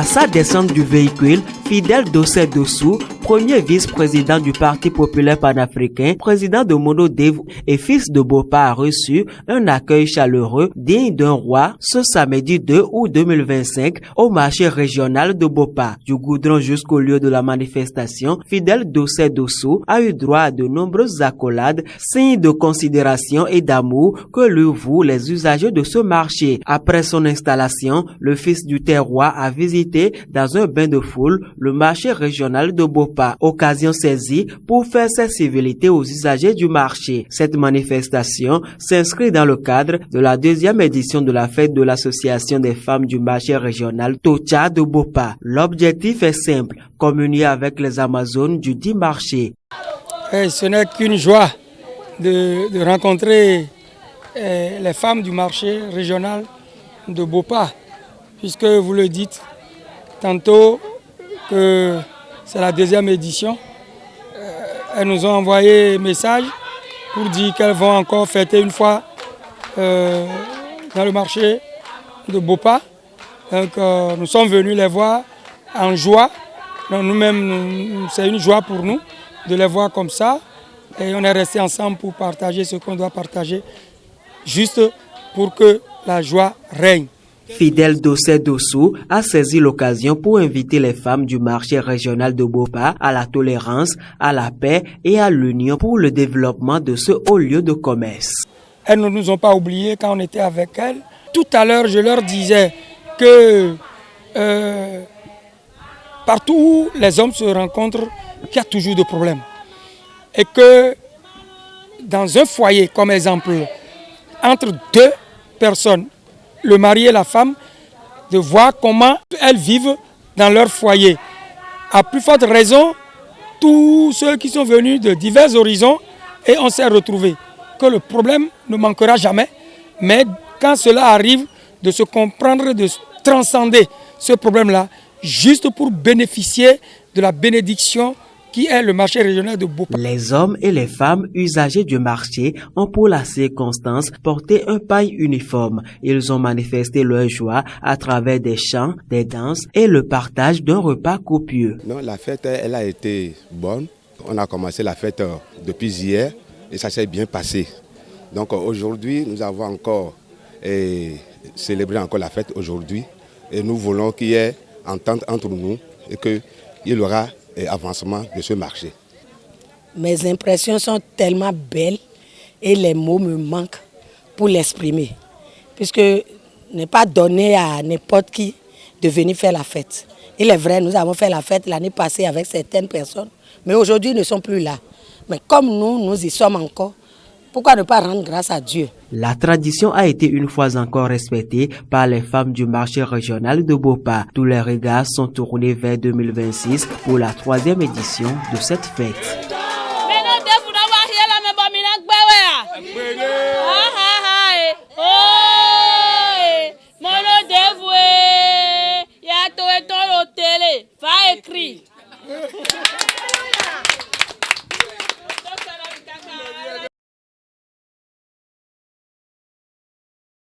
sa descente du véhicule, Fidel Dossé Dossou, premier vice-président du Parti populaire panafricain, président de Mono-Dev et fils de Bopa, a reçu un accueil chaleureux digne d'un roi ce samedi 2 août 2025 au marché régional de Bopa. Du goudron jusqu'au lieu de la manifestation, Fidel Dossé Dossou a eu droit à de nombreuses accolades, signes de considération et d'amour que lui vouent les usagers de ce marché. Après son installation, le fils du terroir a visité dans un bain de foule le marché régional de Bopa, occasion saisie pour faire ses civilités aux usagers du marché. Cette manifestation s'inscrit dans le cadre de la deuxième édition de la fête de l'association des femmes du marché régional Tocha de Bopa. L'objectif est simple, communier avec les Amazones du dit marché. Ce n'est qu'une joie de rencontrer les femmes du marché régional de Bopa, puisque vous le dites tantôt que c'est la deuxième édition. Elles nous ont envoyé un message pour dire qu'elles vont encore fêter une fois dans le marché de Bopa. Donc nous sommes venus les voir en joie. Nous-mêmes, c'est une joie pour nous de les voir comme ça. Et on est restés ensemble pour partager ce qu'on doit partager, juste pour que la joie règne. Fidel Dossé Dossou a saisi l'occasion pour inviter les femmes du marché régional de Bopa à la tolérance, à la paix et à l'union pour le développement de ce haut lieu de commerce. Elles ne nous ont pas oubliés quand on était avec elles. Tout à l'heure, je leur disais que partout où les hommes se rencontrent, il y a toujours des problèmes. Et que dans un foyer, comme exemple, entre deux personnes, le mari et la femme, de voir comment elles vivent dans leur foyer. À plus forte raison, tous ceux qui sont venus de divers horizons, et on s'est retrouvés. Que le problème ne manquera jamais, mais quand cela arrive, de se comprendre, de transcender ce problème-là, juste pour bénéficier de la bénédiction qui est le marché régional de Bopa. Les hommes et les femmes usagers du marché ont pour la circonstance porté un paille uniforme. Ils ont manifesté leur joie à travers des chants, des danses et le partage d'un repas copieux. Non, la fête, elle a été bonne. On a commencé la fête depuis hier et ça s'est bien passé. Donc aujourd'hui, nous avons encore célébré encore la fête aujourd'hui et nous voulons qu'il y ait entente entre nous et qu'il y aura avancement de ce marché. Mes impressions sont tellement belles et les mots me manquent pour l'exprimer. Puisque n'est pas donné à n'importe qui de venir faire la fête. Il est vrai, nous avons fait la fête l'année passée avec certaines personnes, mais aujourd'hui ils ne sont plus là. Mais comme nous y sommes encore, pourquoi ne pas rendre grâce à Dieu? La tradition a été une fois encore respectée par les femmes du marché régional de Bopa. Tous les regards sont tournés vers 2026 pour la troisième édition de cette fête. Va écrire.